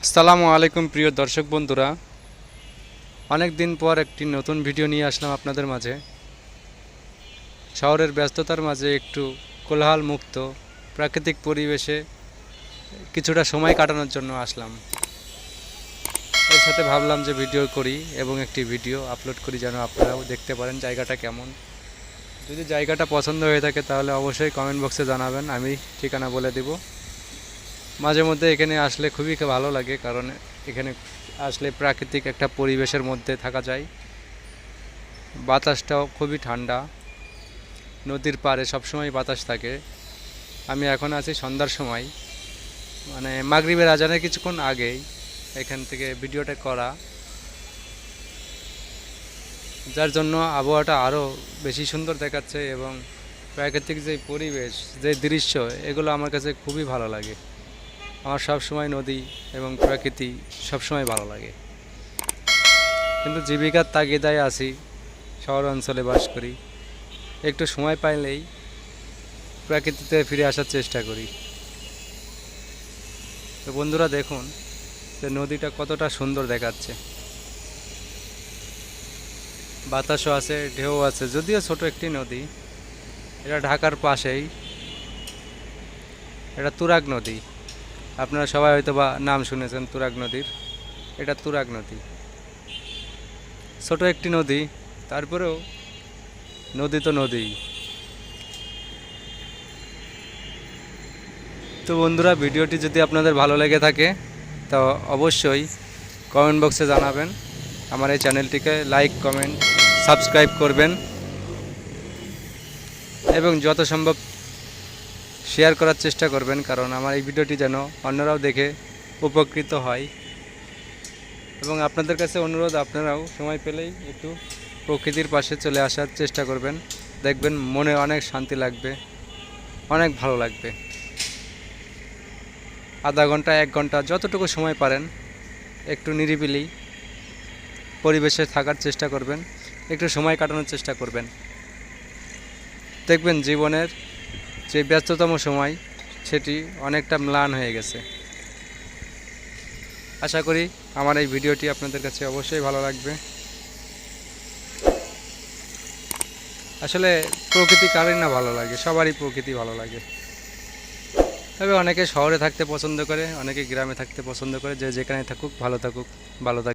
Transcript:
আসসালামু আলাইকুম প্রিয় দর্শক বন্ধুরা, অনেক দিন পর একটি নতুন ভিডিও নিয়ে আসলাম আপনাদের মাঝে। শহরের ব্যস্ততার মাঝে একটু কোলাহল মুক্ত প্রাকৃতিক পরিবেশে কিছুটা সময় কাটানোর জন্য আসলাম। এর সাথে ভাবলাম যে ভিডিও করি এবং একটি ভিডিও আপলোড করি যেন আপনারাও দেখতে পারেন জায়গাটা কেমন। যদি জায়গাটা পছন্দ হয়ে থাকে তাহলে অবশ্যই কমেন্ট বক্সে জানাবেন, আমি ঠিকানা বলে দিব। মাঝে মধ্যে এখানে আসলে খুবই ভালো লাগে, কারণ এখানে আসলে প্রাকৃতিক একটা পরিবেশের মধ্যে থাকা যায়। বাতাসটাও খুবই ঠান্ডা, নদীর পাড়ে সবসময় বাতাস থাকে। আমি এখন আছি সন্ধ্যার সময়, মানে মাগরিবের আজানের কিছুক্ষণ আগেই এখান থেকে ভিডিওটা করা, যার জন্য আবহাওয়াটা আরও বেশি সুন্দর দেখাচ্ছে এবং প্রাকৃতিক যে পরিবেশ, যে দৃশ্য, এগুলো আমার কাছে খুবই ভালো লাগে। আমার সব সময় নদী এবং প্রকৃতি সবসময় ভালো লাগে, কিন্তু জীবিকার তাগিদায় আছি, শহর অঞ্চলে বাস করি। একটু সময় পাইলেই প্রকৃতিতে ফিরে আসার চেষ্টা করি। তো বন্ধুরা দেখুন যে নদীটা কতটা সুন্দর দেখাচ্ছে, বাতাসও আছে, ঢেউ আছে, যদিও ছোট একটি নদী। এটা ঢাকার পাশেই, এটা তুরাগ নদী। আপনারা সবাই হয়তো বা নাম শুনেছেন তুরাগ নদীর। এটা তুরাগ নদী, ছোট একটি নদী, তারপরেও নদী তো নদী। তো বন্ধুরা, ভিডিওটি যদি আপনাদের ভালো লেগে থাকে তো অবশ্যই কমেন্ট বক্সে জানাবেন। আমার এই চ্যানেলটিকে লাইক, কমেন্ট, সাবস্ক্রাইব করবেন এবং যত সম্ভব শেয়ার করার চেষ্টা করবেন, কারণ আমার এই ভিডিওটি যেন অন্যরাও দেখে উপকৃত হয়। এবং আপনাদের কাছে অনুরোধ, আপনারাও সময় পেলেই একটু প্রকৃতির পাশে চলে আসার চেষ্টা করবেন। দেখবেন মনে অনেক শান্তি লাগবে, অনেক ভালো লাগবে। আধা ঘন্টা, 1 ঘন্টা, যতটুকু সময় পারেন একটু নিরিবিলি পরিবেশে থাকার চেষ্টা করবেন, একটু সময় কাটানোর চেষ্টা করবেন। দেখবেন জীবনের যে ব্যস্ততম সময় সেটি অনেকটা ম্লান হয়ে গেছে। আশা করি আমার এই ভিডিওটি আপনাদের কাছে অবশ্যই ভালো লাগবে। আসলে প্রকৃতি কারই না ভালো লাগে, সবারই প্রকৃতি ভালো লাগে। তবে অনেকে শহরে থাকতে পছন্দ করে, অনেকে গ্রামে থাকতে পছন্দ করে। যে যেখানে থাকুক ভালো থাকুক, ভালো থাকুক।